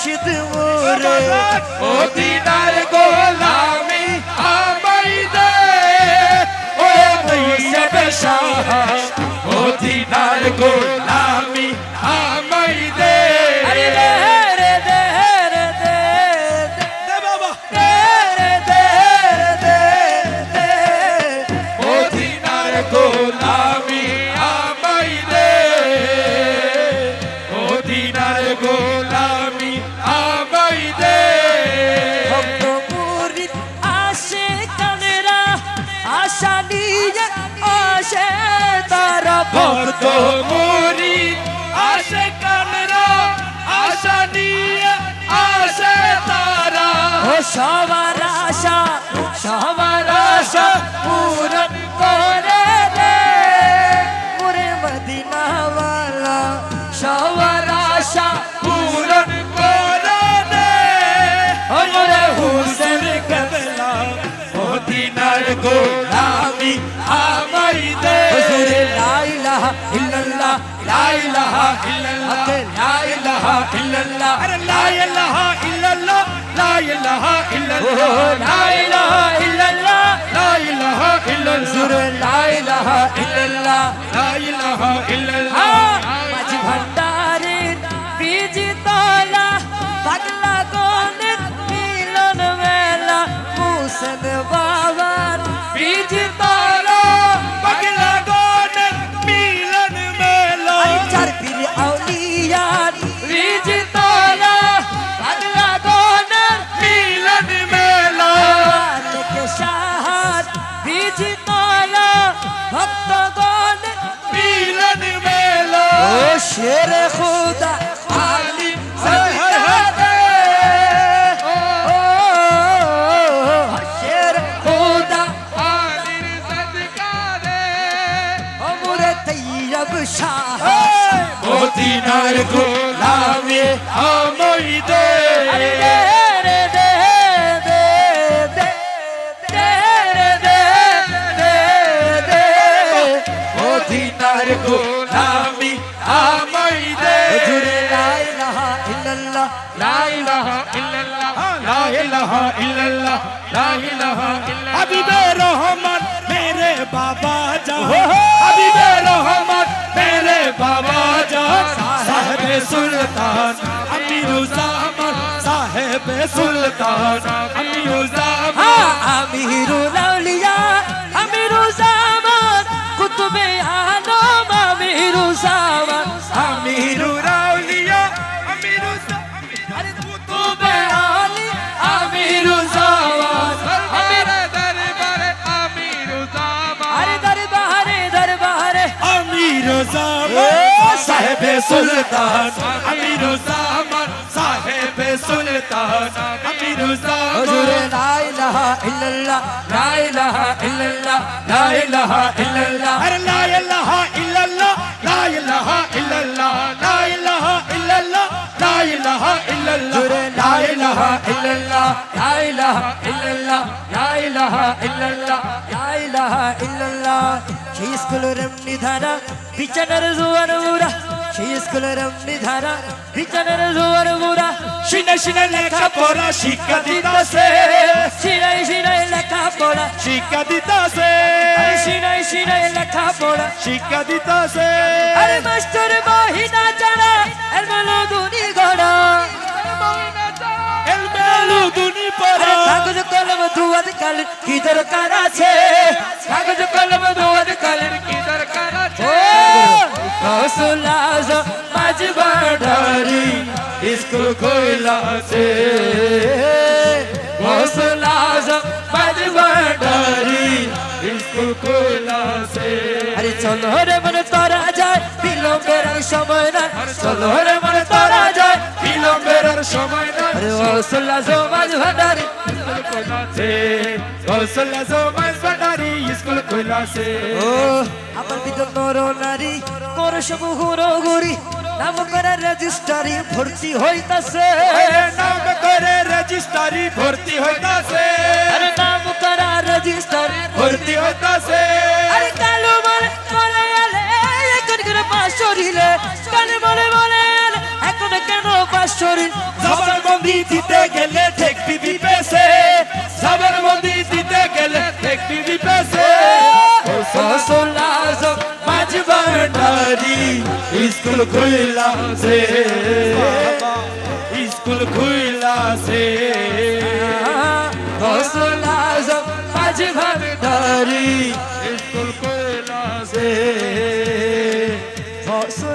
মুর্শিদ মোরে মদিনার গোলামি আমায় দে ও তৈয়ব শাহ মদিনার গোলামি আমায় দে আরে রে রে দে রে দে দে বাবা রে দে দে দে মদিনার গোলামি আমায় দে মদিনার গোলামি আমায় দে ভক্ত মুরিদ আসে কানেরা আশা নিয়ে আসে তারা ভক্ত মুরিদ আসে কানরা আশা নিয়ে আসে তারা ও সবার আশা পূরণ করে দে মুরে মদিনাওয়ালা সবার আশা পূরণ করে দে ও মুরে হুসেন কেবলা মদিনার গোলামি আমায় দে হুজুরে লা ইলাহা ইল্লাল্লাহ লা ইলাহা ইল্লাল্লাহ লা ইলাহা ইল্লাল্লাহ আরে লা ইলাহা ইল্লাল্লাহ লা ইলাহা ইল্লাল্লাহ লা ইলাহা ইল্লাল্লাহ লা ইলাহা ইল্লাল্লাহ হুজুরে লা ইলাহা ইল্লাল্লাহ লা ইলাহা ইল্লাল্লাহ মাঝি ভান্ডারের বীজি তলা পাগলা গনের মিলন মেলা মুসেন বাবার বীজি তলা পাগলা গনের মিলন মেলা চার পীর আউলিয়ার বীজি তলা পাগলা গনের মিলন মেলা মালিক শাহার বীজি তলা ভক্তগণের মিলন মেলা ও শেরে খুদা আলী সদকা দে ও শের খুদা আলীর সদকা দে অমরে তৈয়ব শাহ মদিনার গোলামি আমায় দে আরে দে রে দে দে দে দে রে দে দে দে মদিনার গোলামি আমায় দে হুজুরে লা ইলাহা ইল্লাল্লাহ লা ইলাহা ইল্লাল্লাহ লা ইলাহা ইল্লাল্লাহ লা ইলাহা ইল্লাল্লাহ হাবিবে রহমান মেরে বাবা জান হাবিবে রহমান মেরে বাবা জান সাহেবে সুলতান আমিরুজ্জামান সাহেবে সুলতান আমিরুজ্জামান আমিরুল আউলিয়া আমিরুজ্জামান কুতুবে আলম আমিরুজ্জামান আমিরুল আউলিয়া আমিরুজ্জামান আরে কুতুবে আলী আমিরুজ্জামান আমির দরবারে আমিরুজ্জামান আরে দরবারে আমিরুজ্জামান সাহেবে সুলতান আমিরুজ্জামান সাহেবে সুলতান আমিরুজ্জামান হুজুরে লা ইলাহা ইল্লাল্লাহ লা ইলাহা ইল্লাল্লাহ লা ইলাহা ইল্লাল্লাহ আরে লা ইলাহা ইল্লাল্লাহ লা ইলাহা ইল্লাল্লাহ লা ইলাহা ইল্লাল্লাহ লা ইলাহা ইল্লাল্লাহ হুজুরে লা ইলাহা ইল্লাল্লাহ লা ইলাহা ইল্লাল্লাহ লা ইলাহা ইল্লাল্লাহ লা ইলাহা ইল্লাল্লাহ সেই স্কুলের এমনি ধারা বিছানার জোয়ার বুড়া সেই স্কুলের এমনি ধারা বিছানার জোয়ার বুড়া শিনে শিনে লেখা পড়া শিক্ষা দিতাছে শিরাই লেখা পড়া শিক্ষা দিতাছে আরে শিরাই লেখা পড়া শিক্ষা দিতাছে আরে মাস্টার মহিনা ছাড়া এর বলো দুনি গড়া এলমেলু দুনি পড়া আরে কাগজ কলম দুয়াদ কালের কি দরকার আছে কাগজ কলম দুয়াদ কালের কি দরকার আছে ও রসুল আজম মাঝ ভান্ডারি স্কুল কইলাছে রসুল আজম মাঝ ভান্ডারি স্কুল কইলাছে আরে চলো রে মন তোরা যায় বিলম্বের আর সময় না চলো রে মন তোরা যায় বিলম্বের আর সময় নাই আরে রসুল আজম মাঝ ভান্ডারি স্কুল কইলাছে গৌসল আজমাস ভান্ডারি স্কুল কইলাছে ও আমার ভিতর নর নারী কর সব হুড়োগুড়ি নাম করার রেজিস্ট্রারি ভর্তি হইতাছে নাম করে রেজিস্ট্রারি ভর্তি হইতাছে আরে নাম করার রেজিস্ট্রারি ভর্তি হইতাছে আরে কালো বলে এলে এখন করে পাশ চড়িলে কালে বলে এলে এখন কেন শরীর জবরবন্দি দিতে গেলে ঠেকবি বিপেছে জবরবন্দি দিতে গেলে ঠেকবি বিপেছে গৌসুল আজম মাঝ ভান্ডারি স্কুল খুইলাছে স্কুল খুইলাছে গৌসুল আজম মাঝ ভান্ডারি স্কুল খুইলাছে গৌসুল